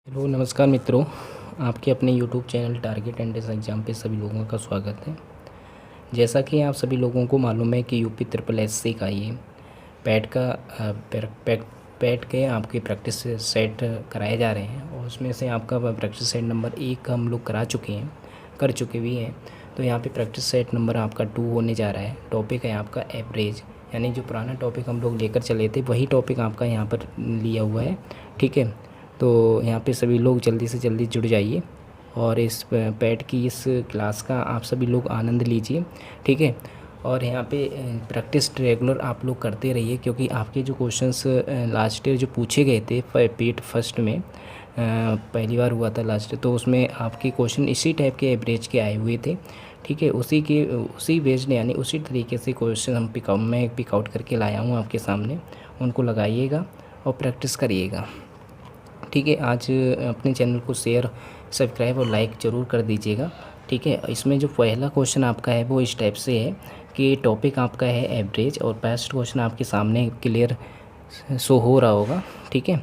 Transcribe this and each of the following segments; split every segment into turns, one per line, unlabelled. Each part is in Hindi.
हेलो नमस्कार मित्रों। आपके अपने YouTube channel target entrance exam पे सभी लोगों का स्वागत है। जैसा कि आप सभी लोगों को मालूम है कि यूपी ट्रिपल एससी का ये पैट का पैट के आपके प्रैक्टिस सेट कराए जा रहे हैं और उसमें से आपका प्रैक्टिस सेट नंबर 1 हम लोग कर चुके भी हैं। तो यहाँ पे प्रैक्टिस सेट नंबर आपका 2 होने जा रहा है। टॉपिक है आपका एवरेज, यानी जो पुराना टॉपिक हम लोग लेकर चले थे वही टॉपिक आपका यहाँ पर लिया हुआ है। ठीक है, तो यहाँ पे सभी लोग जल्दी से जल्दी जुड़ जाइए और इस पैट की इस क्लास का आप सभी लोग आनंद लीजिए। ठीक है, और यहाँ पे प्रैक्टिस रेगुलर आप लोग करते रहिए, क्योंकि आपके जो क्वेश्चंस लास्ट ईयर जो पूछे गए थे पेट फर्स्ट में पहली बार हुआ था लास्ट, तो उसमें आपके क्वेश्चन इसी टाइप के एवरेज के आए हुए थे। ठीक है, उसी बेस्ड यानी उसी तरीके से क्वेश्चन मैं पिकआउट करके लाया हूँ आपके सामने। उनको लगाइएगा और प्रैक्टिस करिएगा। ठीक है, आज अपने चैनल को शेयर, सब्सक्राइब और लाइक ज़रूर कर दीजिएगा। ठीक है, इसमें जो पहला क्वेश्चन आपका है वो इस टाइप से है कि टॉपिक आपका है एवरेज और फर्स्ट क्वेश्चन आपके सामने क्लियर शो हो रहा होगा। ठीक है,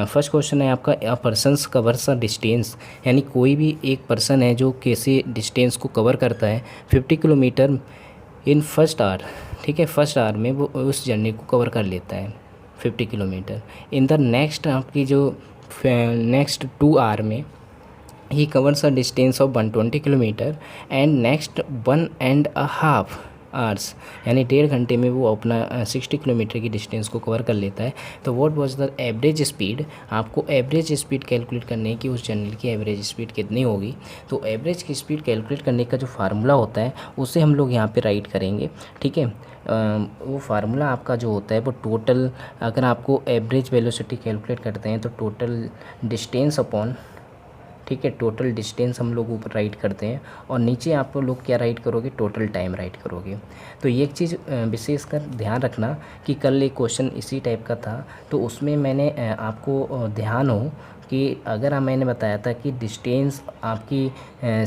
फर्स्ट क्वेश्चन है आपका अ पर्सन्स कवर्स अ डिस्टेंस, यानी कोई भी एक पर्सन है जो किसी डिस्टेंस को कवर करता है 50 किलोमीटर इन फर्स्ट आवर। ठीक है, फर्स्ट आवर में वो उस जर्नी को कवर कर लेता है 50 किलोमीटर। इन द नेक्स्ट आपकी जो नेक्स्ट 2 आवर में ही covers a distance of 120 kilometre and next 1.5 hours, यानी 1.5 घंटे में वो अपना 60 किलोमीटर की डिस्टेंस को कवर कर लेता है। तो what was the average speed, आपको एवरेज स्पीड कैलकुलेट करने की उस जर्नी की एवरेज स्पीड कितनी होगी। तो एवरेज की स्पीड कैलकुलेट करने का जो फार्मूला होता है उसे हम लोग यहाँ पे राइट करेंगे। ठीक है, वो फार्मूला आपका जो होता है वो टोटल, अगर आपको एवरेज वेलोसिटी कैलकुलेट करते हैं तो टोटल डिस्टेंस अपॉन, ठीक है, टोटल डिस्टेंस हम लोग ऊपर राइट करते हैं और नीचे आप लोग क्या राइट करोगे, टोटल टाइम राइट करोगे। तो ये एक चीज़ विशेषकर ध्यान रखना कि कल एक क्वेश्चन इसी टाइप का था, तो उसमें मैंने आपको ध्यान हो कि अगर मैंने बताया था कि डिस्टेंस आपकी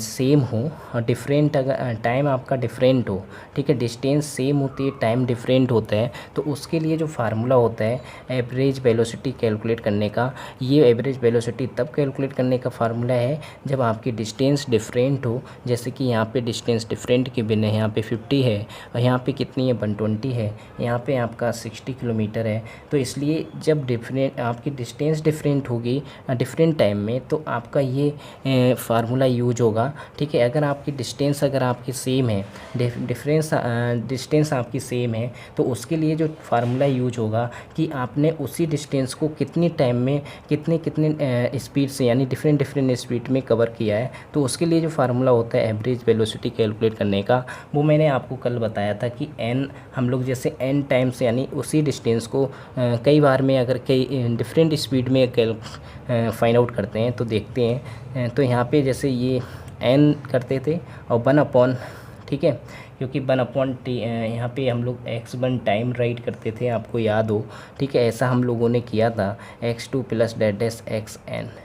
सेम हो और डिफरेंट, अगर टाइम आपका डिफरेंट हो, ठीक है, डिस्टेंस सेम होती है टाइम डिफरेंट होता है, तो उसके लिए जो फार्मूला होता है एवरेज वेलोसिटी कैलकुलेट करने का, ये एवरेज वेलोसिटी तब कैलकुलेट करने का फार्मूला है जब आपकी डिस्टेंस डिफरेंट हो। जैसे कि यहाँ पे डिस्टेंस डिफरेंट के बिना यहाँ पे 50 है और यहाँ पे कितनी है 120 है, यहाँ पे आपका 60 किलोमीटर है। तो इसलिए जब डिफरेंट आपकी डिस्टेंस डिफरेंट होगी डिफरेंट टाइम में, तो आपका ये फार्मूला यूज होगा। ठीक है, अगर आपकी डिस्टेंस अगर आपकी सेम है, डिस्टेंस आपकी सेम है, तो उसके लिए जो फार्मूला यूज होगा कि आपने उसी डिस्टेंस को कितनी टाइम में कितने कितने स्पीड से, यानी डिफरेंट स्पीड में कवर किया है। तो उसके लिए जो फार्मूला होता है एवरेज वेलोसिटी कैलकुलेट करने का, वो मैंने आपको कल बताया था कि एन, हम लोग जैसे एन टाइम से, यानी उसी डिस्टेंस को कई बार में अगर कई डिफरेंट स्पीड में फाइंड आउट करते हैं तो देखते हैं। तो यहाँ पे जैसे ये एन करते थे और 1 अपॉन, ठीक है, क्योंकि 1/t यहाँ पे हम लोग x1 टाइम राइट करते थे, आपको याद हो। ठीक है, ऐसा हम लोगों ने किया था x2 प्लस डैश xn।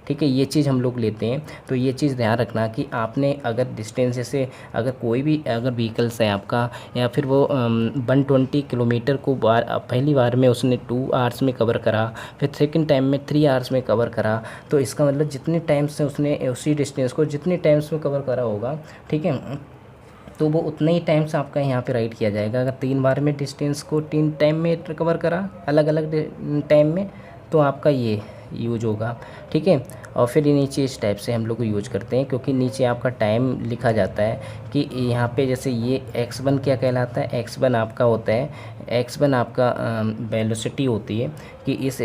ठीक है, ये चीज़ हम लोग लेते हैं। तो ये चीज़ ध्यान रखना कि आपने अगर डिस्टेंस, जैसे अगर कोई भी अगर व्हीकल्स है आपका, या फिर वो 120 किलोमीटर को पहली बार में उसने 2 आवर्स में कवर करा, फिर सेकंड टाइम में 3 आवर्स में कवर करा, तो इसका मतलब जितने टाइम से उसने उसी डिस्टेंस को जितने टाइम्स में कवर करा होगा, ठीक है, तो वो उतने ही टाइम से आपका यहाँ पे राइट किया जाएगा। अगर 3 बार में डिस्टेंस को 3 टाइम में कवर करा अलग अलग टाइम में, तो आपका ये यूज होगा। ठीक है, और फिर ये नीचे इस टाइप से हम लोग यूज करते हैं, क्योंकि नीचे आपका टाइम लिखा जाता है कि यहाँ पे जैसे ये x1 क्या कहलाता है, x1 आपका होता है, x1 आपका वेलोसिटी होती है कि इस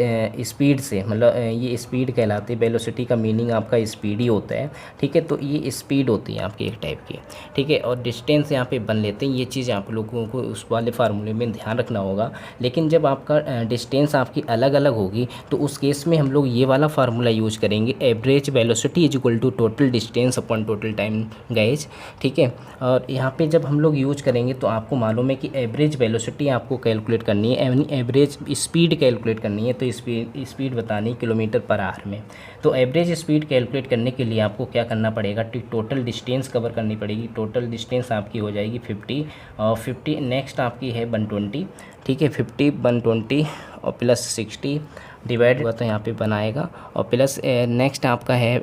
स्पीड से, मतलब ये स्पीड कहलाती है। वेलोसिटी का मीनिंग आपका स्पीड ही होता है। ठीक है, तो ये स्पीड होती है आपकी एक टाइप की। ठीक है, और डिस्टेंस यहाँ पे बन लेते हैं। ये चीज़ आप लोगों को उस वाले फार्मूले में ध्यान रखना होगा। लेकिन जब आपका डिस्टेंस आपकी अलग अलग होगी, तो उस केस में हम लोग ये वाला फार्मूला यूज करेंगे, average velocity is equal to total distance upon total time guys. ठीक है, और यहाँ पे जब हम लोग यूज करेंगे तो आपको मालूम है कि एवरेज वेलोसिटी आपको कैलकुलेट करनी है, यानी एवरेज स्पीड कैलकुलेट करनी है। तो स्पीड बतानी किलोमीटर पर आवर में। तो एवरेज स्पीड कैलकुलेट करने के लिए आपको क्या करना पड़ेगा, टोटल डिस्टेंस कवर करनी पड़ेगी। टोटल डिस्टेंस आपकी हो जाएगी 50 और 50 नेक्स्ट आपकी है 120। ठीक है, 50 120 और प्लस 60 डिवाइड हुआ तो यहाँ पे बनाएगा और प्लस नेक्स्ट आपका है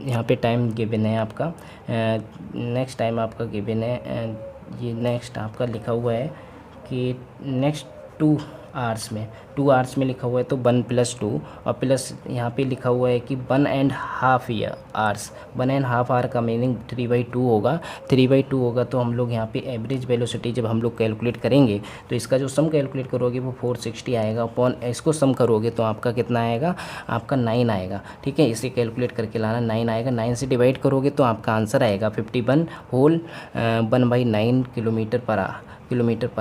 यहाँ पे टाइम गिवन है आपका, नेक्स्ट टाइम आपका गिवन है, ये नेक्स्ट आपका लिखा हुआ है कि नेक्स्ट 2 आवर्स में, 2 आवर्स में लिखा हुआ है तो 1+2 और प्लस यहाँ पे लिखा हुआ है कि 1.5 ईयर आवर्स, 1.5 आवर का मीनिंग 3/2 होगा। 3/2 होगा तो हम लोग यहाँ पे एवरेज वेलोसिटी जब हम लोग कैलकुलेट करेंगे तो इसका जो सम कैलकुलेट करोगे वो 460 आएगा, अपॉन इसको सम करोगे तो आपका कितना आएगा, आपका 9 आएगा। ठीक है, इसे कैलकुलेट करके लाना, 9 आएगा, 9 से डिवाइड करोगे तो आपका आंसर आएगा 51 होल 1/9 किलोमीटर पर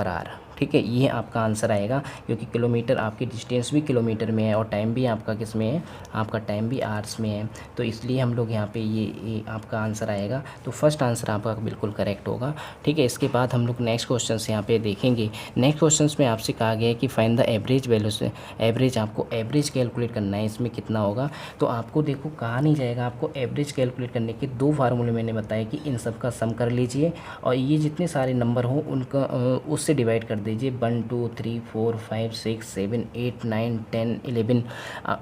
आवर। ठीक है, ये आपका आंसर आएगा क्योंकि किलोमीटर आपकी डिस्टेंस भी किलोमीटर में है और टाइम भी आपका किस में है, आपका टाइम भी आवर्स में है, तो इसलिए हम लोग यहाँ पे ये आपका आंसर आएगा। तो फर्स्ट आंसर आपका बिल्कुल करेक्ट होगा। ठीक है, इसके बाद हम लोग नेक्स्ट क्वेश्चन यहाँ पे देखेंगे। नेक्स्ट क्वेश्चन में आपसे कहा गया है कि फाइंड द एवरेज वैल्यू से, एवरेज आपको एवरेज कैलकुलेट करना है, इसमें कितना होगा। तो आपको देखो कहा नहीं जाएगा, आपको एवरेज कैलकुलेट करने के 2 फार्मूले मैंने बताया कि इन सब का सम कर लीजिए और ये जितने सारे नंबर हों उनका उससे डिवाइड कर दीजिए, 1 2 3 4 5 6 7 8 9 10 11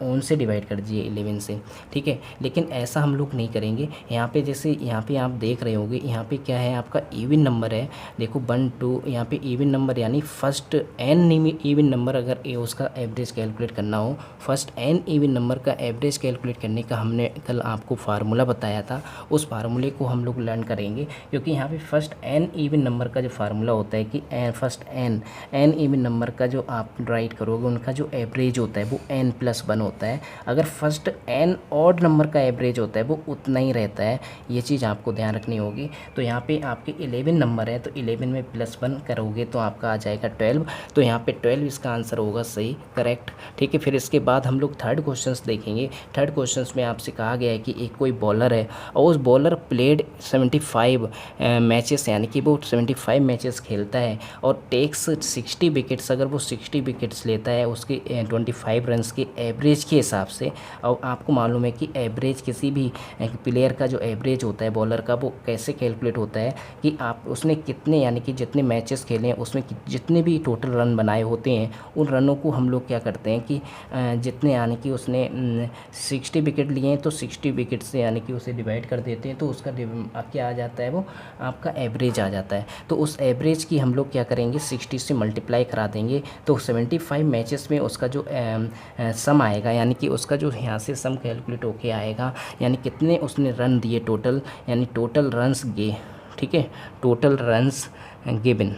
उनसे डिवाइड कर दीजिए 11 से। ठीक है, लेकिन ऐसा हम लोग नहीं करेंगे। यहाँ पे जैसे यहाँ पे आप देख रहे होंगे, यहाँ पे क्या है, आपका इवन नंबर है। देखो 1 2 यहाँ पे इवन नंबर यानी फर्स्ट n इवन नंबर अगर उसका एवरेज कैलकुलेट करना हो, फर्स्ट n इवन नंबर का एवरेज कैलकुलेट करने का हमने कल आपको फार्मूला बताया था, उस फार्मूले को हम लोग लर्न करेंगे। क्योंकि यहाँ पे फर्स्ट n इवन नंबर का जो फार्मूला होता है कि फर्स्ट n इवन नंबर का जो आप राइट करोगे उनका जो एवरेज होता है वो n+1 होता है। अगर फर्स्ट n ऑड नंबर का एवरेज होता है वो उतना ही रहता है, ये चीज़ आपको ध्यान रखनी होगी। तो यहाँ पे आपके 11 नंबर है तो 11 में +1 करोगे तो आपका आ जाएगा 12, तो यहाँ पे 12 इसका आंसर होगा सही, करेक्ट। ठीक है, फिर इसके बाद हम लोग थर्ड क्वेश्चन देखेंगे। थर्ड क्वेश्चन में आपसे कहा गया है कि एक कोई बॉलर है और उस बॉलर प्लेड 75 मैचेस, यानी कि वो 75 मैचेस खेलता है और टेक्स 60 विकेट्स, अगर वो 60 विकेट्स लेता है उसके 25 रन्स के एवरेज के हिसाब से। और आपको मालूम है कि एवरेज किसी भी प्लेयर का जो एवरेज होता है बॉलर का वो कैसे कैलकुलेट होता है कि आप उसने कितने, यानी कि जितने मैचेस खेले हैं उसमें जितने भी टोटल रन बनाए होते हैं उन रनों को हम लोग क्या करते हैं कि जितने, यानी कि उसने 60 विकेट लिए हैं तो 60 विकेट से यानी कि उसे डिवाइड कर देते हैं तो उसका क्या आ जाता है, वो आपका एवरेज आ जाता है। तो उस एवरेज की हम लोग क्या करेंगे, 60 से मल्टीप्लाई करा देंगे तो 75 मैचेस में उसका जो सम आएगा, यानी कि उसका जो यहाँ से सम कैलकुलेट होके आएगा, यानी कितने उसने रन दिए टोटल, यानी टोटल रन्स गे। ठीक है, total runs given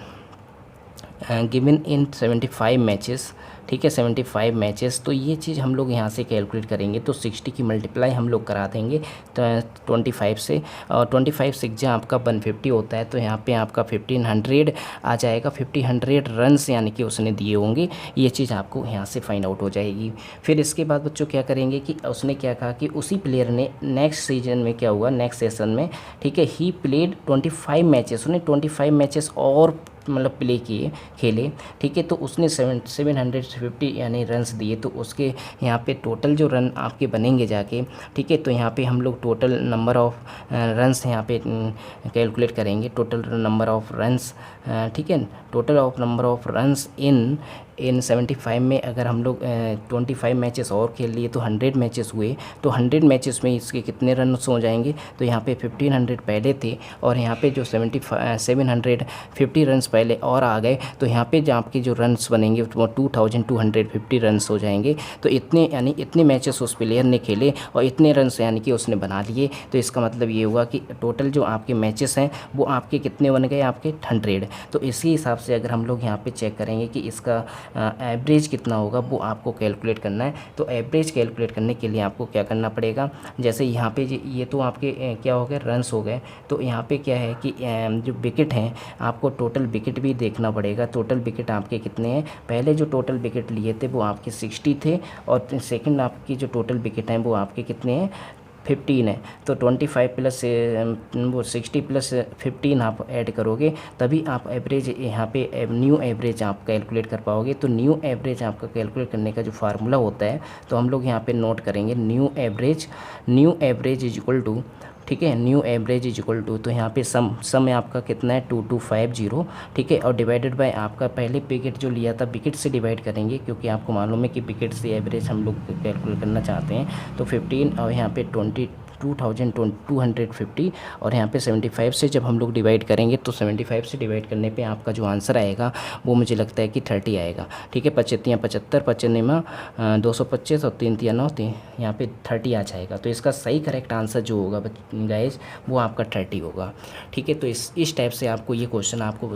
in 75 matches. ठीक है, 75 मैचेस, तो ये चीज़ हम लोग यहाँ से कैलकुलेट करेंगे तो 60 की मल्टीप्लाई हम लोग करा देंगे तो 25 से, और 25 से जो आपका 150 होता है तो यहाँ पे आपका 1500 आ जाएगा। 1500 रन्स यानी कि उसने दिए होंगे, ये चीज़ आपको यहाँ से फाइंड आउट हो जाएगी। फिर इसके बाद बच्चों क्या करेंगे कि उसने क्या कहा कि उसी प्लेयर ने नेक्स्ट सीजन में क्या हुआ, नेक्स्ट सेशन में, ठीक है, ही प्लेड 25 मैचेस, उसने 25 मैचेस और मतलब प्ले किए, खेले। ठीक है, तो उसने 750 यानी रन्स दिए तो उसके यहाँ पे टोटल जो रन आपके बनेंगे जाके। ठीक है, तो यहाँ पे हम लोग टोटल नंबर ऑफ रन्स यहाँ पे कैलकुलेट करेंगे, टोटल नंबर ऑफ रन्स। ठीक है, total of number of runs in 75 में अगर हम लोग 25 मैचेस और खेल लिए तो 100 मैचेस हुए, तो 100 मैचेस में इसके कितने रन हो जाएंगे, तो यहाँ पे 1500 पहले थे और यहाँ पे जो 750 रन्स पहले और आ गए, तो यहाँ पे जो आपके जो रन्स बनेंगे वो 2250 रन्स हो जाएंगे। तो इतने, यानी इतने मैचेस उस प्लेयर ने खेले और इतने रन्स यानी कि उसने बना लिए, तो इसका मतलब ये हुआ कि टोटल जो आपके मैचेस हैं वो आपके कितने बन गए, आपके 100। तो इसी हिसाब से अगर हम लोग यहाँ पे चेक करेंगे कि इसका एवरेज कितना होगा वो आपको कैलकुलेट करना है। तो एवरेज कैलकुलेट करने के लिए आपको क्या करना पड़ेगा, जैसे यहाँ पे ये तो आपके क्या हो गए, रन्स हो गए। तो यहाँ पे क्या है कि जो विकेट हैं आपको टोटल विकेट भी देखना पड़ेगा। टोटल विकेट आपके कितने हैं, पहले जो टोटल विकेट लिए थे वो आपके 60 थे और सेकंड आपकी जो टोटल विकेट हैं वो आपके कितने हैं, 15 है। तो 25 प्लस वो 60 प्लस 15 आप ऐड करोगे तभी आप एवरेज यहाँ पे न्यू एवरेज आप कैलकुलेट कर पाओगे। तो न्यू एवरेज आपका कैलकुलेट करने का जो फार्मूला होता है तो हम लोग यहाँ पे नोट करेंगे, new average is equal to, ठीक है। New average is equal to, तो यहाँ पे सम में आपका कितना है 2250, ठीक है, और डिवाइडेड बाय आपका पहले विकेट जो लिया था विकेट से डिवाइड करेंगे, क्योंकि आपको मालूम है कि विकेट से एवरेज हम लोग कैलकुलेट करना चाहते हैं। तो 15 और यहाँ पे 2250 और यहाँ पे 75 से जब हम लोग डिवाइड करेंगे तो 75 से डिवाइड करने पे आपका जो आंसर आएगा वो मुझे लगता है कि 30 आएगा, ठीक है। 75 75, 95 225 और 3 3 9 3, यहाँ पे 30 आ जाएगा। तो इसका सही करेक्ट आंसर जो होगा गाइज वो आपका 30 होगा, ठीक है। तो इस टाइप से आपको ये क्वेश्चन आपको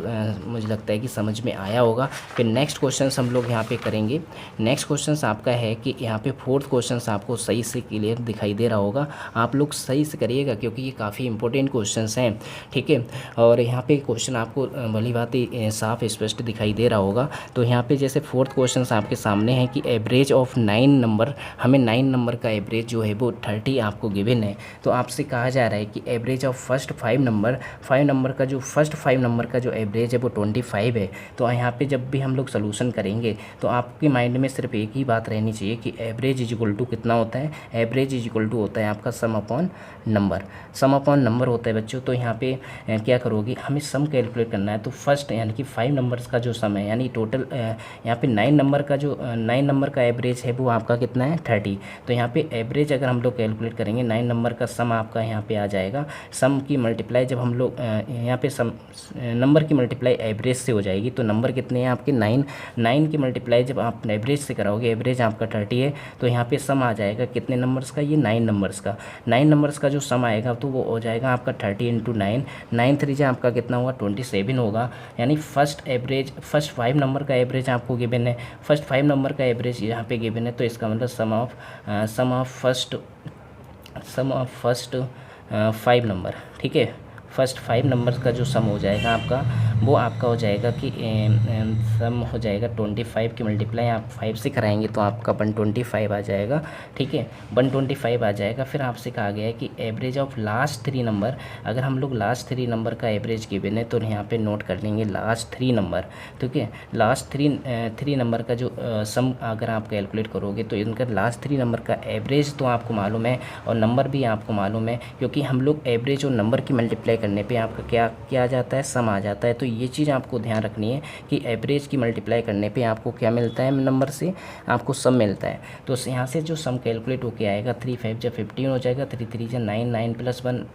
मुझे लगता है कि समझ में आया होगा। फिर नेक्स्ट क्वेश्चन हम लोग यहाँ पे करेंगे। नेक्स्ट क्वेश्चन आपका है कि यहाँ पे फोर्थ क्वेश्चन आपको सही से क्लियर दिखाई दे रहा होगा, आप लोग सही से करिएगा क्योंकि ये काफ़ी इंपॉर्टेंट क्वेश्चंस हैं, ठीक है। और यहाँ पे क्वेश्चन आपको भली बात ही साफ स्पष्ट दिखाई दे रहा होगा। तो यहाँ पे जैसे फोर्थ क्वेश्चन आपके सामने है कि एवरेज ऑफ 9 नंबर, हमें 9 नंबर का एवरेज जो है वो 30 आपको गिवन है। तो आपसे कहा जा रहा है कि एवरेज ऑफ फर्स्ट 5 नंबर का जो फर्स्ट 5 नंबर का जो एवरेज है वो 25 है। तो यहाँ पे जब भी हम लोग सोल्यूशन करेंगे तो आपके माइंड में सिर्फ एक ही बात रहनी चाहिए कि एवरेज इज इक्वल टू कितना होता है, एवरेज इज इक्वल टू होता है आपका सम अपॉन नंबर होता है बच्चों। तो यहाँ पे क्या करोगे, हमें सम कैलकुलेट करना है। तो फर्स्ट यानी कि 5 नंबर्स का जो सम है, यानी टोटल यहाँ पे 9 नंबर का एवरेज है वो आपका कितना है 30। तो यहाँ पे एवरेज अगर हम लोग कैलकुलेट करेंगे 9 नंबर का सम आपका यहाँ पे आ जाएगा। सम की मल्टीप्लाई जब हम लोग यहाँ पे सम नंबर की मल्टीप्लाई एवरेज से हो जाएगी। तो नंबर कितने हैं आपके 9 की मल्टीप्लाई जब आप एवरेज से कराओगे, एवरेज आपका 30 है। तो यहाँ पे सम आ जाएगा कितने नंबर्स का, ये 9 नंबर्स का। 9 नंबर्स का जो सम आएगा तो वो हो जाएगा आपका 30 × 9, 9 3 जा आपका कितना होगा 27 होगा। यानी फर्स्ट 5 नंबर का एवरेज आपको गिवन है, फर्स्ट 5 नंबर का एवरेज यहाँ पे गिवन है। तो इसका मतलब सम ऑफ फर्स्ट 5 नंबर, ठीक है। फर्स्ट 5 नंबर्स का जो सम हो जाएगा आपका वो आपका हो जाएगा कि सम हो जाएगा 25 की मल्टीप्लाई आप 5 से कराएंगे तो आपका 125 आ जाएगा, ठीक है, 125 आ जाएगा। फिर आपसे कहा गया है कि एवरेज ऑफ लास्ट 3 नंबर, अगर हम लोग लास्ट 3 नंबर का एवरेज गिवन है तो यहाँ पे नोट कर लेंगे लास्ट 3 नंबर, ठीक है। लास्ट 3 नंबर का जो सम अगर आप कैलकुलेट करोगे तो इनका लास्ट 3 नंबर का एवरेज तो आपको मालूम है और नंबर भी आपको मालूम है, क्योंकि हम लोग एवरेज और नंबर की मल्टीप्लाई करने पे आपका क्या आ जाता है, सम आ जाता है। तो ये चीज़ आपको ध्यान रखनी है कि एवरेज की मल्टीप्लाई करने पे आपको क्या मिलता है, नंबर से आपको सम मिलता है। तो यहाँ से जो सम कैलकुलेट होके आएगा 3 5 जा 15 हो जाएगा, 3 3 जा 9, 9 + 1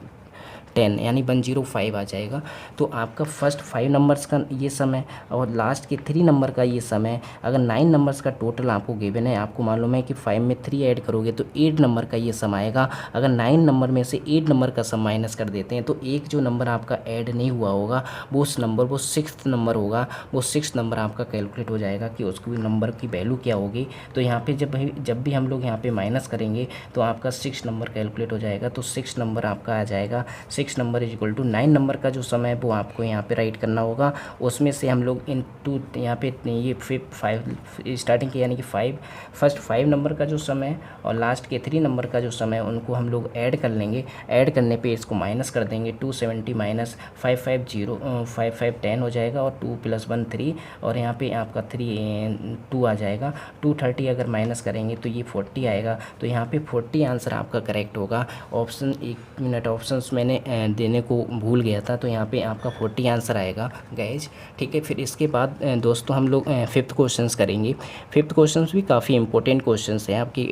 10 यानी 105 आ जाएगा। तो आपका फर्स्ट 5 नंबर्स का ये सम है और लास्ट के 3 नंबर का ये सम है। अगर 9 नंबर्स का टोटल आपको गिवन है, आपको मालूम है कि 5 में 3 ऐड करोगे तो 8 नंबर का ये सम आएगा। अगर 9 नंबर में से 8 नंबर का सम माइनस कर देते हैं तो एक जो नंबर आपका ऐड नहीं हुआ होगा वो 6th नंबर होगा। वो 6th नंबर आपका कैलकुलेट हो जाएगा कि उसको नंबर की वैल्यू क्या होगी। तो यहाँ पे जब भी हम लोग यहाँ पे माइनस करेंगे तो आपका 6 नंबर कैलकुलेट हो जाएगा। तो 6 नंबर आपका आ जाएगा, 6 number is equal to 9 number का जो समय है वो आपको यहाँ पे राइट करना होगा। उसमें से हम लोग इनटू यहाँ पे ये 5 स्टार्टिंग के यानी कि फर्स्ट 5 नंबर का जो समय है और लास्ट के 3 नंबर का जो समय है उनको हम लोग ऐड कर लेंगे। ऐड करने पे इसको माइनस कर देंगे, 270 माइनस 5 10 हो जाएगा और 2 + 1 3 और यहाँ पे आपका 2 आ जाएगा। 230 अगर माइनस करेंगे तो ये 40 आएगा। तो यहाँ पे 40 आंसर आपका करेक्ट होगा। ऑप्शन 1 मिनट ऑप्शंस मैंने देने को भूल गया था, तो यहाँ पे आपका 40 आंसर आएगा गाइज, ठीक है। फिर इसके बाद दोस्तों हम लोग 5th क्वेश्चंस करेंगे। 5th क्वेश्चंस भी काफ़ी इंपॉर्टेंट क्वेश्चंस है आपकी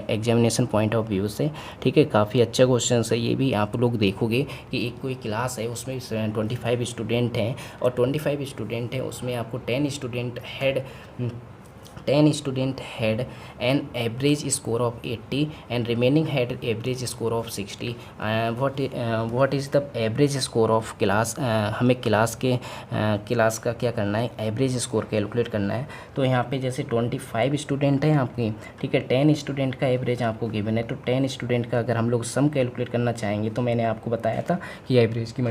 एग्जामिनेशन पॉइंट ऑफ व्यू से, ठीक है। काफ़ी अच्छा क्वेश्चंस है ये भी। आप लोग देखोगे कि एक कोई क्लास है उसमें 25 स्टूडेंट हैं और 25 स्टूडेंट हैं उसमें आपको 10 student had an average score of 80 and remaining had average score of 60। What is the average score of class. हमें क्लास का क्या करना है, एवरेज स्कोर कैलकुलेट करना है। तो यहाँ पे जैसे 25 स्टूडेंट हैं आपकी, ठीक है, 10 स्टूडेंट का एवरेज आपको गिवन है। तो 10 स्टूडेंट का अगर हम लोग सम कैलकुलेट करना चाहेंगे तो मैंने आपको बताया था कि एवरेज की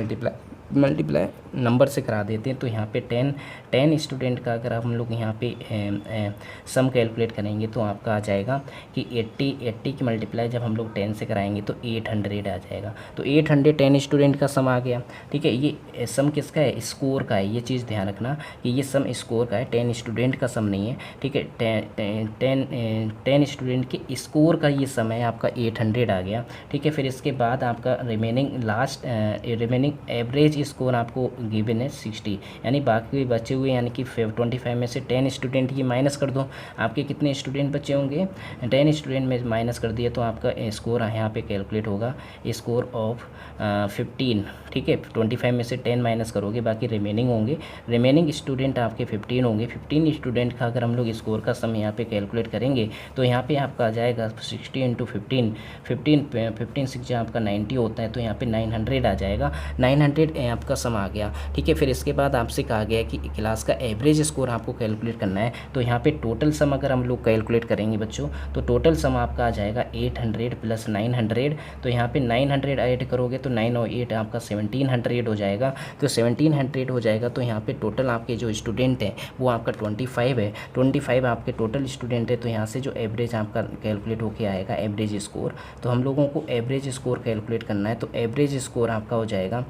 मल्टीप्लाई नंबर से करा देते हैं। तो यहाँ पे 10 स्टूडेंट का अगर हम लोग यहाँ पे सम कैलकुलेट करेंगे तो आपका आ जाएगा कि 80 की मल्टीप्लाई जब हम लोग 10 से कराएंगे तो 800 आ जाएगा। तो 800 10 स्टूडेंट का सम आ गया। ठीक है, ये सम किसका है? स्कोर का है। ये चीज़ ध्यान रखना कि ये सम स्कोर का है, 10 स्टूडेंट का सम नहीं है। ठीक है, 10 स्टूडेंट के स्कोर का ये सम है आपका 800 आ गया। ठीक है, फिर इसके बाद आपका रिमेनिंग एवरेज स्कोर आपको गिवन है 60, यानी बाकी बचे हुए यानी कि 25 में से 10 स्टूडेंट ये माइनस कर दो। आपके कितने स्टूडेंट बचे होंगे? 10 स्टूडेंट में माइनस कर दिए तो आपका स्कोर यहाँ पे कैलकुलेट होगा स्कोर ऑफ 15। ठीक है, 25 में से 10 माइनस करोगे, बाकी रिमेनिंग होंगे। रिमेनिंग स्टूडेंट आपके 15 होंगे। 15 स्टूडेंट का अगर हम लोग स्कोर का सम यहाँ पे कैलकुलेट करेंगे तो यहाँ पे आपका आ जाएगा 60 × 15 6 आपका 90 होता है, तो यहाँ पे 900 आ जाएगा। 900 आपका सम आ गया। ठीक है, फिर इसके बाद आपसे कहा गया कि क्लास का एवरेज स्कोर आपको कैलकुलेट करना है। तो यहाँ पे टोटल सम अगर हम लोग कैलकुलेट करेंगे बच्चों, तो टोटल सम आपका आ जाएगा 800 + 900। तो यहाँ पे 900 ऐड करोगे तो 9 और 8 आपका 1700 हो जाएगा। तो 1700 हो जाएगा। तो यहाँ पे टोटल आपके जो स्टूडेंट हैं वो आपका 25 है। 25 आपके टोटल स्टूडेंट है। तो यहाँ से जो एवरेज आपका कैलकुलेट होके आएगा एवरेज स्कोर, तो हम लोगों को एवरेज स्कोर कैलकुलेट करना है। तो एवरेज स्कोर आपका हो जाएगा,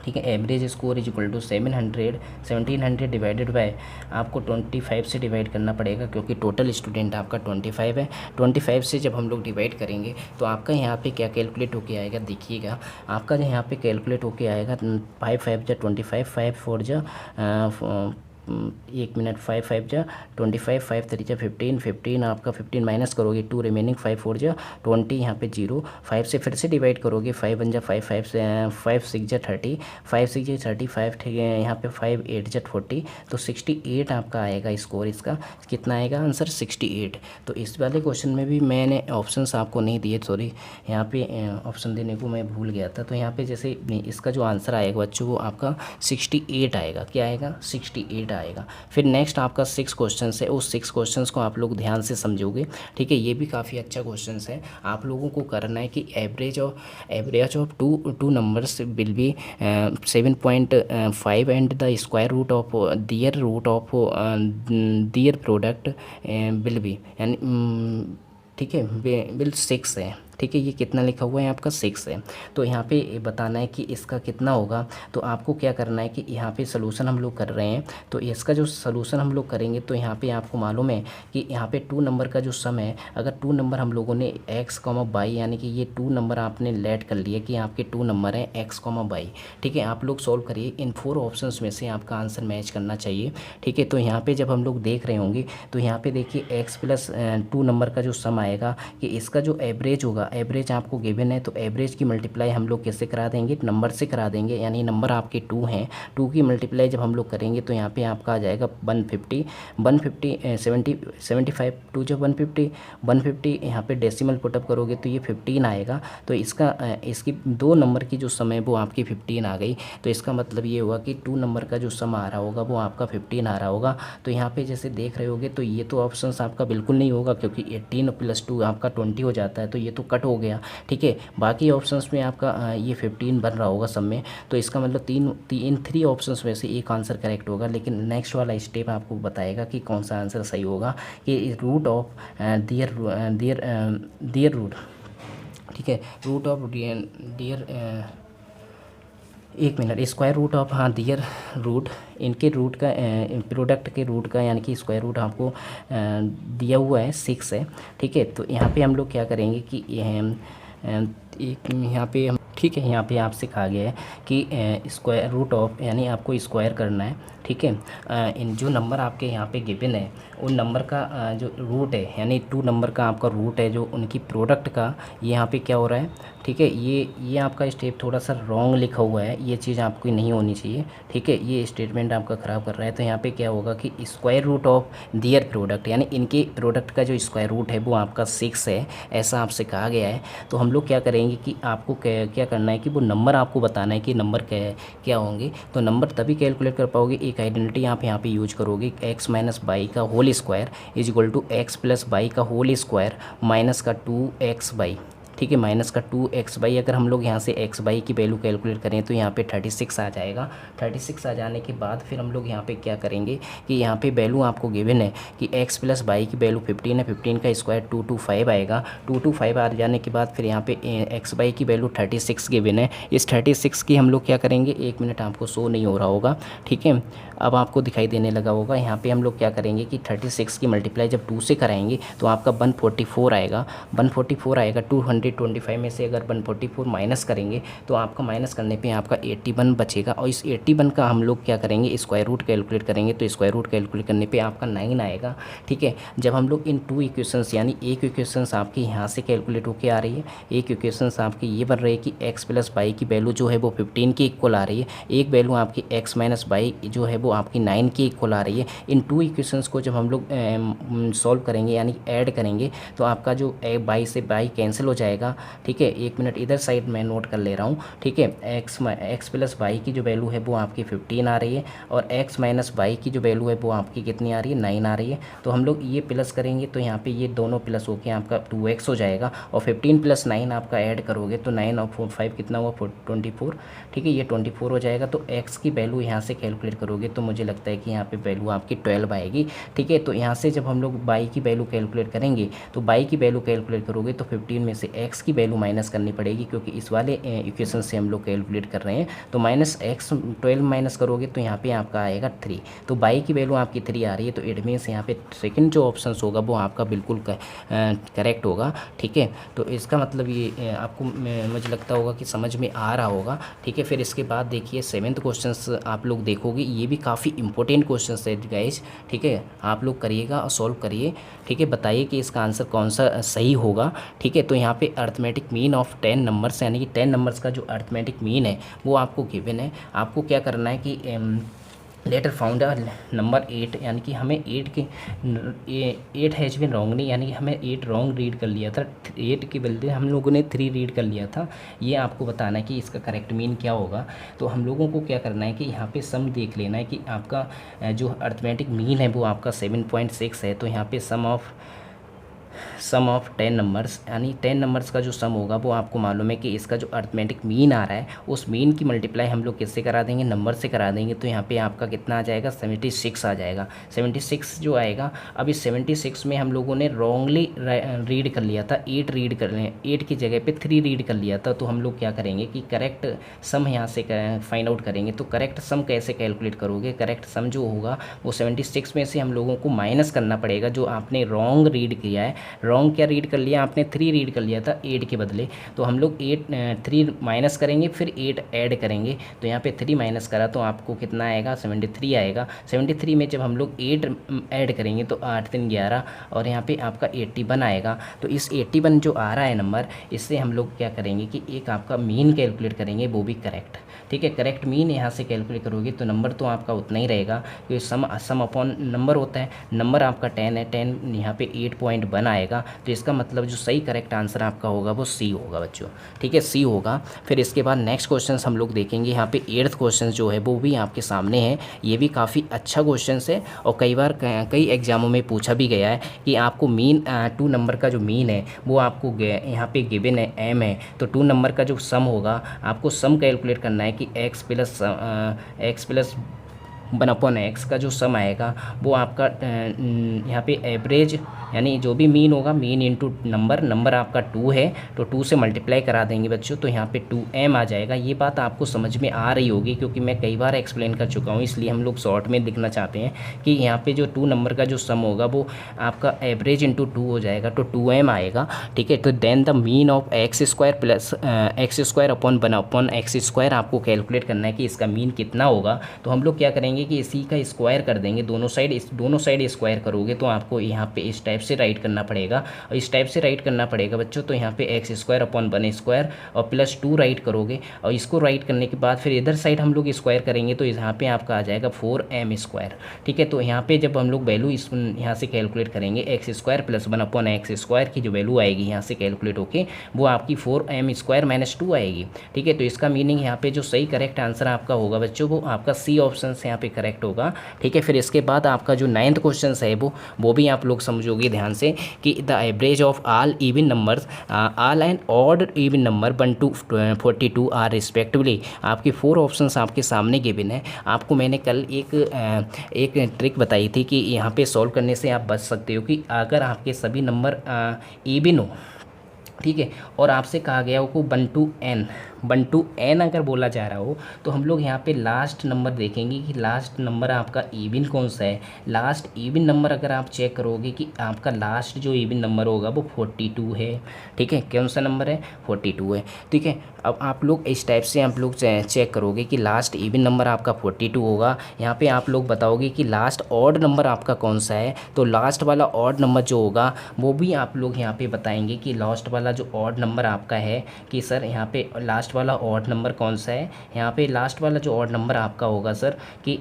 ठीक है, average score is equal to 1700 divided by आपको 25 से डिवाइड करना पड़ेगा, क्योंकि टोटल स्टूडेंट आपका 25 है। 25 से जब हम लोग डिवाइड करेंगे तो आपका यहाँ पे क्या कैलकुलेट होके आएगा, देखिएगा आपका यहाँ पे कैलकुलेट होके आएगा 5 5 जा 25, 5 4 जा 1 मिनट 5 5 जा 25, 5 3 जा 15, 15 आपका 15 माइनस करोगे 2 रिमेनिंग 5 4 जा 20, यहाँ पे 0, 5 से फिर से डिवाइड करोगे 5 1 जा 5, 5 से 5 6 जा 30, 5 6 जा 35, ठीक है, यहाँ पे 5 8 जा 40, तो 68 आपका आएगा स्कोर। इसका कितना आएगा आंसर? 68। तो इस वाले क्वेश्चन में भी मैंने ऑप्शंस आपको नहीं दिए, सॉरी, यहाँ पे ऑप्शन देने को मैं भूल गया था। तो यहाँ पे जैसे इसका जो आंसर आएगा बच्चों वो आपका 68 आएगा। क्या आएगा? 68 आएगा। फिर नेक्स्ट आपका 6 क्वेश्चन है, उस 6 क्वेश्चंस को आप लोग ध्यान से समझोगे। ठीक है, ये भी काफ़ी अच्छा क्वेश्चन है। आप लोगों को करना है कि average of two numbers will be 7.5 and the square root of their product will be, यानी ठीक है, विल 6 है। ठीक है, ये कितना लिखा हुआ है आपका? 6 है। तो यहाँ पे बताना है कि इसका कितना होगा। तो आपको क्या करना है कि यहाँ पे सोल्यूशन हम लोग कर रहे हैं, तो इसका जो सोल्यूशन हम लोग करेंगे तो यहाँ पे आपको मालूम है कि यहाँ पे 2 नंबर का जो सम है, अगर 2 नंबर हम लोगों ने x, y, यानी कि ये 2 नंबर आपने लेट कर लिया कि आपके 2 नंबर हैं x, y। ठीक है, आप लोग सॉल्व करिए, इन 4 ऑप्शंस में से आपका आंसर मैच करना चाहिए। ठीक है, तो यहाँ पर जब हम लोग देख रहे होंगे तो यहाँ पर देखिए x + 2 नंबर का जो सम आएगा कि इसका जो एवरेज होगा, एवरेज आपको गिवन है, तो एवरेज की मल्टीप्लाई हम लोग कैसे करा देंगे? नंबर से करा देंगे, यानी नंबर आपके 2 हैं, 2 की मल्टीप्लाई जब हम लोग करेंगे तो यहाँ पे आपका आ जाएगा 150 75 2 जब 150 यहाँ पे डेसिमल पुटअप करोगे तो ये 15 आएगा। तो इसकी 2 नंबर की जो सम है वो आपकी 15 आ गई। तो इसका मतलब ये हुआ कि 2 नंबर का जो सम आ रहा होगा वो आपका 15 आ रहा होगा। तो यहाँ पे जैसे देख रहे होगे तो ये तो ऑप्शंस आपका बिल्कुल नहीं होगा, क्योंकि 18 + 2 आपका 20 हो जाता है, तो ये तो कट हो गया। ठीक है, बाकी ऑप्शंस में आपका ये 15 बन रहा होगा सब में। तो इसका मतलब 3 ऑप्शंस में से एक आंसर करेक्ट होगा, लेकिन नेक्स्ट वाला स्टेप आपको बताएगा कि कौन सा आंसर सही होगा, कि रूट ऑफ दियर रूट, ठीक है, root of their 1 minute, square root of, हाँ, दियर रूट, इनके रूट का प्रोडक्ट के रूट का यानी कि स्क्वायर रूट आपको दिया हुआ है 6 है। ठीक है, तो यहाँ पे हम लोग क्या करेंगे कि यहाँ पे हम, ठीक है, यहाँ पे आपसे कहा गया है कि स्क्वायर रूट ऑफ, यानी आपको स्क्वायर करना है। ठीक है, इन जो नंबर आपके यहाँ पे गिवन है उन नंबर का जो रूट है, यानी 2 नंबर का आपका रूट है, जो उनकी प्रोडक्ट का यहाँ पे क्या हो रहा है। ठीक है, ये आपका स्टेप थोड़ा सा रॉन्ग लिखा हुआ है, ये चीज़ आपकी नहीं होनी चाहिए। ठीक है, ये स्टेटमेंट आपका ख़राब कर रहा है। तो यहाँ पे क्या होगा कि square root of their product, यानी इनके प्रोडक्ट का जो स्क्वायर रूट है वो आपका 6 है, ऐसा आपसे कहा गया है। तो हम लोग क्या करेंगे कि आपको क्या करना है कि वो नंबर आपको बताना है कि नंबर क्या होंगे। तो नंबर तभी कैलकुलेट कर पाओगे, एक आइडेंटिटी आप यहाँ पे यूज करोगे, x - y का whole square is equal to x + y का होल स्क्वायर माइनस का 2x/। ठीक है, माइनस का 2x/। अगर हम लोग यहाँ से x/y की वैल्यू कैलकुलेट करें तो यहाँ पे 36 आ जाएगा। 36 आ जाने के बाद फिर हम लोग यहाँ पे क्या करेंगे कि यहाँ पे वैल्यू आपको गिवन है कि x + y की वैल्यू 15 है, 15 का स्क्वायर 225 आएगा। 225 आ जाने के बाद फिर यहाँ पे x/y की वैल्यू 36 गिवन है। इस 36 की हम लोग क्या करेंगे, 1 मिनट आपको शो नहीं हो रहा होगा, ठीक है, अब आपको दिखाई देने लगा होगा। यहाँ पे हम लोग क्या करेंगे कि 36 की मल्टीप्लाई जब 2 से कराएंगे तो आपका 144 आएगा। 144 आएगा। 225 में से अगर 144 माइनस करेंगे तो आपका माइनस करने पे आपका 81 बचेगा, और इस 81 का हम लोग क्या करेंगे, स्क्वायर रूट कैलकुलेट करेंगे। तो स्क्वायर रूट कैलकुलेट करने पे आपका 9 आएगा, ठीक है। जब हम लोग इन 2 इक्वेशंस यानी एक इक्वेशंस आपकी यहाँ से कैलकुलेट होकर आ रही है, एक इक्वेशंस आपकी ये बन रही है कि x + y की वैल्यू जो है वो 15 के इक्वल आ रही है, एक वैल्यू आपकी x - y जो है वो आपकी 9 के इक्वल आ रही है। इन 2 इक्वेशंस को जब हम लोग सॉल्व करेंगे यानी ऐड करेंगे तो आपका जो बाई से बाई कैंसिल हो जाएगा, ठीक है। 1 मिनट इधर साइड मैं नोट कर ले रहा हूँ, ठीक है। x + y की जो वैल्यू है वो आपकी 15 आ रही है, और x - y की जो वैल्यू है वो आपकी कितनी आ रही है, 9 आ रही है। तो हम लोग ये प्लस करेंगे तो यहाँ पे ये दोनों प्लस होके आपका 2x हो जाएगा, और 15 + 9 आपका ऐड करोगे तो 9 और 5 कितना हुआ, 24, ठीक है, ये 24 हो जाएगा। तो x की वैल्यू यहाँ से कैलकुलेट करोगे तो मुझे लगता है कि यहाँ पे वैल्यू आपकी 12 आएगी, ठीक है। तो यहाँ से जब हम लोग y की वैल्यू कैलकुलेट करेंगे तो y की वैल्यू कैलकुलेट करोगे तो 15 में से x की वैल्यू माइनस करनी पड़ेगी, क्योंकि इस वाले इक्वेशन से हम लोग कैलकुलेट कर रहे हैं। तो -x 12 माइनस करोगे तो यहाँ पे आपका आएगा 3। तो y की वैल्यू आपकी 3 आ रही है, तो इट मीन्स यहाँ पे सेकंड जो ऑप्शन होगा वो आपका बिल्कुल करेक्ट होगा, ठीक है। तो इसका मतलब ये आपको मुझे लगता होगा कि समझ में आ रहा होगा, ठीक है। फिर इसके बाद देखिए 7th क्वेश्चन आप लोग देखोगे, ये भी काफ़ी इंपॉर्टेंट क्वेश्चन है गाइज, ठीक है। आप लोग करिएगा और सॉल्व करिए, ठीक है, बताइए कि इसका आंसर कौन सा सही होगा, ठीक है। तो यहाँ पे अर्थमेटिक मीन ऑफ 10 नंबर्स यानी कि 10 नंबर्स का जो अर्थमेटिक मीन है वो आपको गिवन है। आपको क्या करना है कि लेटर फाउंड नंबर 8, यानी कि हमें 8 हैज़ बिन रॉन्गली, यानी कि हमें 8 रॉन्ग रीड कर लिया था, 8 के बदले हम लोगों ने 3 रीड कर लिया था। ये आपको बताना है कि इसका करेक्ट मीन क्या होगा। तो हम लोगों को क्या करना है कि यहाँ पे सम देख लेना है कि आपका जो अर्थमेटिक मीन है वो आपका 7.6 है। तो यहाँ पे सम ऑफ 10 नंबर्स, यानी 10 नंबर्स का जो सम होगा वो आपको मालूम है कि इसका जो अर्थमेटिक मीन आ रहा है उस मीन की मल्टीप्लाई हम लोग किससे करा देंगे, नंबर से करा देंगे। तो यहाँ पे आपका कितना आ जाएगा, 76 आ जाएगा। 76 जो आएगा, अब इस 76 में हम लोगों ने रॉन्गली रीड कर लिया था, 8 रीड कर लें, 8 की जगह पे 3 रीड कर लिया था। तो हम लोग क्या करेंगे कि करेक्ट सम यहाँ से फाइंड आउट करेंगे। तो करेक्ट सम कैसे कैलकुलेट करोगे, करेक्ट सम जो होगा वो 76 में से हम लोगों को माइनस करना पड़ेगा जो आपने रॉन्ग रीड किया है। रॉन्ग क्या रीड कर लिया आपने, 3 रीड कर लिया था 8 के बदले। तो हम लोग 3 माइनस करेंगे, फिर 8 ऐड करेंगे। तो यहाँ पे 3 माइनस करा तो आपको कितना आएगा, 73 आएगा। 73 में जब हम लोग 8 ऐड करेंगे तो 8 3 11, और यहाँ पे आपका 81 आएगा। तो इस 81 जो आ रहा है नंबर, इससे हम लोग क्या करेंगे कि एक आपका मीन कैलकुलेट करेंगे, वो भी करेक्ट, ठीक है। करेक्ट मीन यहाँ से कैलकुलेट करोगे तो नंबर तो आपका उतना ही रहेगा, क्योंकि सम अपॉन नंबर होता है। नंबर आपका 10 है, 10 यहाँ पे 8.1 आएगा। तो इसका मतलब जो सही करेक्ट आंसर आपका होगा वो सी होगा बच्चों, ठीक है, सी होगा। फिर इसके बाद नेक्स्ट क्वेश्चन हम लोग देखेंगे। यहाँ पे 8th क्वेश्चन जो है वो भी आपके सामने है। ये भी काफ़ी अच्छा क्वेश्चन है, और कई बार कई एग्जामों में पूछा भी गया है कि आपको मीन 2 नंबर का जो मीन है वो आपको यहाँ पे गिवन है m है। तो 2 नंबर का जो सम होगा आपको सम कैलकुलेट करना है कि x प्लस 1/x का जो सम आएगा वो आपका यहाँ पे एवरेज, यानी जो भी मीन होगा, मीन इंटू नंबर आपका 2 है तो 2 से मल्टीप्लाई करा देंगे बच्चों। तो यहाँ पे 2m आ जाएगा। ये बात आपको समझ में आ रही होगी, क्योंकि मैं कई बार एक्सप्लेन कर चुका हूँ, इसलिए हम लोग शॉर्ट में दिखना चाहते हैं कि यहाँ पे जो 2 नंबर का जो सम होगा वो आपका एवरेज इंटू 2 हो जाएगा, तो 2m आएगा, ठीक है। तो then the mean of x² plus x² upon 1/x² आपको कैलकुलेट करना है कि इसका मीन कितना होगा। तो हम लोग क्या करेंगे कि इसी का स्क्वायर कर देंगे, दोनों साइड स्क्वायर करोगे तो आपको यहाँ पे इस टाइप से राइट करना पड़ेगा, और इस टाइप से राइट करना पड़ेगा बच्चों। तो यहाँ पे x² अपॉन 1² और प्लस 2 राइट करोगे, और इसको राइट करने के बाद फिर इधर साइड हम लोग स्क्वायर करेंगे तो यहाँ पे आपका आ जाएगा 4m², ठीक है। तो यहाँ पे जब हम लोग वैल्यू यहाँ से कैलकुलेट करेंगे x² प्लस 1/x² की जो वैल्यू आएगी यहाँ से कैलकुलेट होके वो आपकी 4m² - 2 आएगी, ठीक है। तो इसका मीनिंग यहाँ पे जो सही करेक्ट आंसर आपका होगा बच्चों वो आपका सी ऑप्शन यहाँ पे पे करेक्ट होगा। ठीक है, फिर इसके बाद आपका जो 9th क्वेश्चन है वो भी आप लोग समझोगे ध्यान से कि the average of all even numbers all and odd even number 1 to 42 are respectively. आपके 4 ऑप्शंस आपके सामने गिवन है। आपको मैंने कल एक ट्रिक बताई थी कि यहाँ पे सॉल्व करने से आप बच सकते हो कि अगर आपके सभी नंबर इवन हो, ठीक है, और आपसे कहा गया हो को 1 to n अगर बोला जा रहा हो तो हम लोग यहाँ पे लास्ट नंबर देखेंगे कि लास्ट नंबर आपका इवन कौन सा है। लास्ट इवन नंबर अगर आप चेक करोगे कि आपका लास्ट जो इवन नंबर होगा वो 42 है। ठीक है, कौन सा नंबर है, 42 है। ठीक है, अब आप लोग इस टाइप से आप लोग चेक करोगे कि लास्ट इवन नंबर आपका 42 होगा। यहाँ पे आप लोग बताओगे कि लास्ट ऑड नंबर आपका कौन सा है, तो लास्ट वाला ऑड नंबर जो होगा वो भी आप लोग यहाँ पे बताएंगे कि लास्ट वाला जो ऑड नंबर आपका है कि सर यहाँ पे लास्ट वाला ऑड नंबर कौन सा है। यहाँ पे लास्ट वाला जो ऑड नंबर आपका होगा सर कि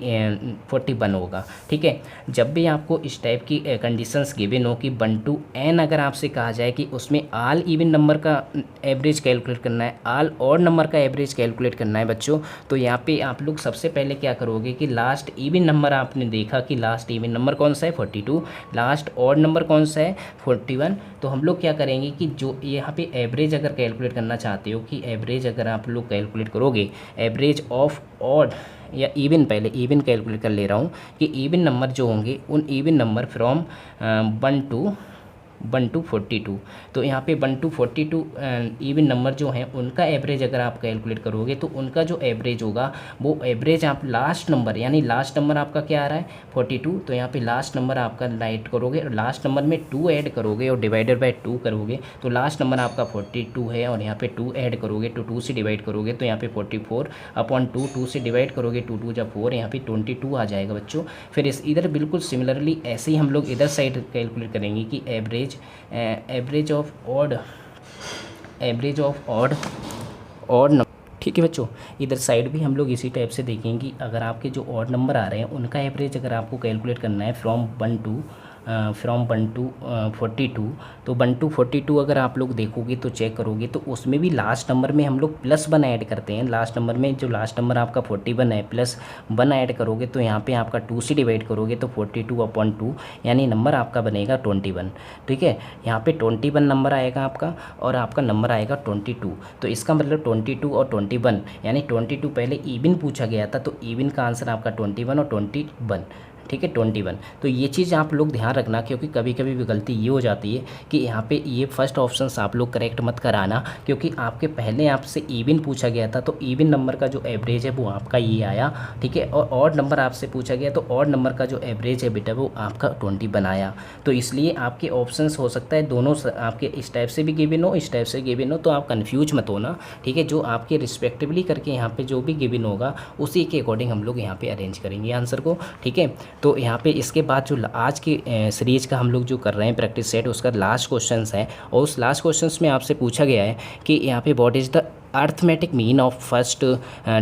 41 होगा। ठीक है, जब भी आपको इस टाइप की कंडीशंस गिवन हो कि 1 to n अगर आपसे कहा जाए कि उसमें ऑल इवन नंबर का एवरेज कैलकुलेट करना है, ऑल ऑड नंबर का एवरेज कैलकुलेट करना है बच्चों, तो यहाँ पे आप लोग सबसे पहले क्या करोगे कि लास्ट इवन नंबर आपने देखा कि लास्ट इवन नंबर कौन सा है 42, लास्ट ऑड नंबर कौन सा है 41। तो हम लोग क्या करेंगे कि जो यहाँ पे एवरेज अगर कैलकुलेट करना चाहते हो कि एवरेज अगर आप लोग कैलकुलेट करोगे एवरेज ऑफ ऑड या इवन, पहले इवन कैलकुलेट कर ले रहा हूँ कि इवन नंबर जो होंगे उन इवन नंबर फ्रॉम 1 to 42। तो यहाँ पे 1 to 42 इवन नंबर जो हैं उनका एवरेज अगर आप कैलकुलेट करोगे तो उनका जो एवरेज होगा वो एवरेज आप लास्ट नंबर, यानी लास्ट नंबर आपका क्या आ रहा है 42, तो यहाँ पे लास्ट नंबर आपका राइट करोगे और लास्ट नंबर में 2 ऐड करोगे और डिवाइडेड बाय 2 करोगे तो लास्ट नंबर आपका 42 है और यहाँ पे 2 ऐड करोगे तो 2 से डिवाइड करोगे तो यहाँ पे 44/2, 2 से डिवाइड करोगे 2 2 जा 4, यहाँ पे 22 आ जाएगा बच्चों। फिर इस इधर बिल्कुल सिमिलरली ऐसे ही हम लोग इधर साइड कैलकुलेट करेंगे कि एवरेज ऑफ ऑड नंबर। ठीक है बच्चों, इधर साइड भी हम लोग इसी टाइप से देखेंगे कि अगर आपके जो ऑड नंबर आ रहे हैं उनका एवरेज अगर आपको कैलकुलेट करना है फ्रॉम 1 to 42, तो 1 to 42 अगर आप लोग देखोगे तो चेक करोगे तो उसमें भी लास्ट नंबर में हम लोग +1 ऐड करते हैं। लास्ट नंबर में जो लास्ट नंबर आपका 41 है +1 ऐड करोगे तो यहाँ पे आपका 2 से डिवाइड करोगे तो 42/2 यानी नंबर आपका बनेगा 21। ठीक है, यहाँ पे 21 नंबर आएगा आपका और आपका नंबर आएगा 22। तो इसका मतलब 22 और 21 यानी 22 पहले इवन पूछा गया था तो इवन का आंसर आपका 21 और 21। ठीक है, 21। तो ये चीज़ आप लोग ध्यान रखना क्योंकि कभी कभी भी गलती ये हो जाती है कि यहाँ पे ये फर्स्ट ऑप्शन आप लोग करेक्ट मत कराना क्योंकि आपके पहले आपसे इवन पूछा गया था तो इवन नंबर का जो एवरेज है वो आपका ये आया। ठीक है, और ऑड नंबर आपसे पूछा गया तो ऑड नंबर का जो एवरेज है बेटा वो आपका 21 आया। तो इसलिए आपके ऑप्शंस हो सकता है दोनों आपके इस टाइप से भी गिवन हो, इस टाइप से गिवन हो, तो आप कन्फ्यूज मत होना। ठीक है, जो आपके रिस्पेक्टिवली करके यहाँ पे जो भी गिवन होगा उसी के अकॉर्डिंग हम लोग यहाँ पे अरेंज करेंगे आंसर को। ठीक है, तो यहाँ पे इसके बाद जो आज की सीरीज का हम लोग जो कर रहे हैं प्रैक्टिस सेट उसका लास्ट क्वेश्चन है और उस लास्ट क्वेश्चन में आपसे पूछा गया है कि यहाँ पे what is the arithmetic mean of first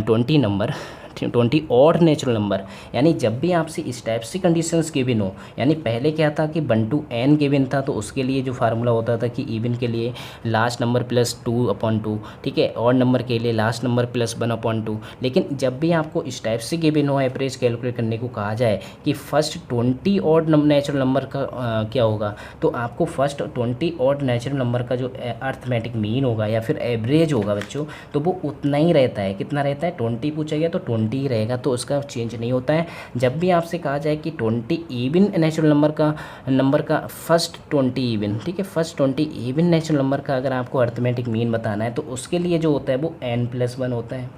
20 number 20 odd natural number. यानी जब भी आपसे इस टाइप से कंडीशंस गिवन हो, यानी पहले क्या था कि 1 to n गिवन था तो उसके लिए जो फार्मूला होता था कि इवन के लिए लास्ट नंबर +2/2, ठीक है, ऑड नंबर के लिए लास्ट नंबर +1/2। लेकिन जब भी आपको इस टाइप से गिवन हो एवरेज कैलकुलेट करने को कहा जाए कि फर्स्ट 20 ऑड नेचुरल नंबर का क्या होगा, तो आपको फर्स्ट 20 ऑड नेचुरल नंबर का जो अर्थमेटिक मीन होगा या फिर एवरेज होगा बच्चों तो वो उतना ही रहता है। कितना रहता है, 20 पूछा गया तो 20 ही रहेगा, तो उसका चेंज नहीं होता है। जब भी आपसे कहा जाए कि 20 इवन नेचुरल नंबर का फर्स्ट 20 इवन, ठीक है, फर्स्ट 20 इवन नेचुरल नंबर का अगर आपको अर्थमेटिक मीन बताना है तो उसके लिए जो होता है वो n+1 होता है।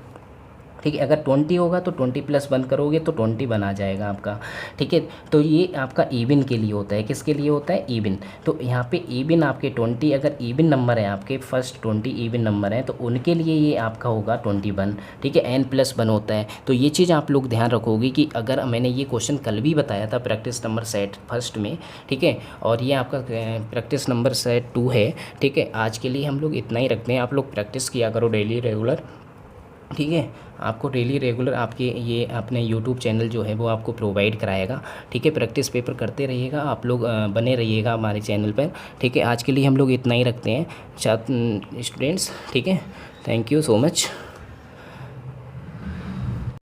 ठीक है, अगर 20 होगा तो 20 + 1 करोगे तो 21 आ जाएगा आपका। ठीक है, तो ये आपका इवन के लिए होता है। किसके लिए होता है, इवन। तो यहाँ पे इवन आपके 20 अगर इवन नंबर है आपके फर्स्ट 20 इवन नंबर है तो उनके लिए ये आपका होगा 21। ठीक है, n+1 होता है। तो ये चीज़ आप लोग ध्यान रखोगे कि अगर मैंने ये क्वेश्चन कल भी बताया था प्रैक्टिस नंबर सेट फर्स्ट में, ठीक है, और ये आपका प्रैक्टिस नंबर सेट 2 है। ठीक है, आज के लिए हम लोग इतना ही रखते हैं। आप लोग प्रैक्टिस किया करो डेली रेगुलर। ठीक है, आपको डेली रेगुलर आपके ये अपने यूट्यूब चैनल जो है वो आपको प्रोवाइड कराएगा। ठीक है, प्रैक्टिस पेपर करते रहिएगा, आप लोग बने रहिएगा हमारे चैनल पर। ठीक है, आज के लिए हम लोग इतना ही रखते हैं स्टूडेंट्स। ठीक है, थैंक यू सो मच।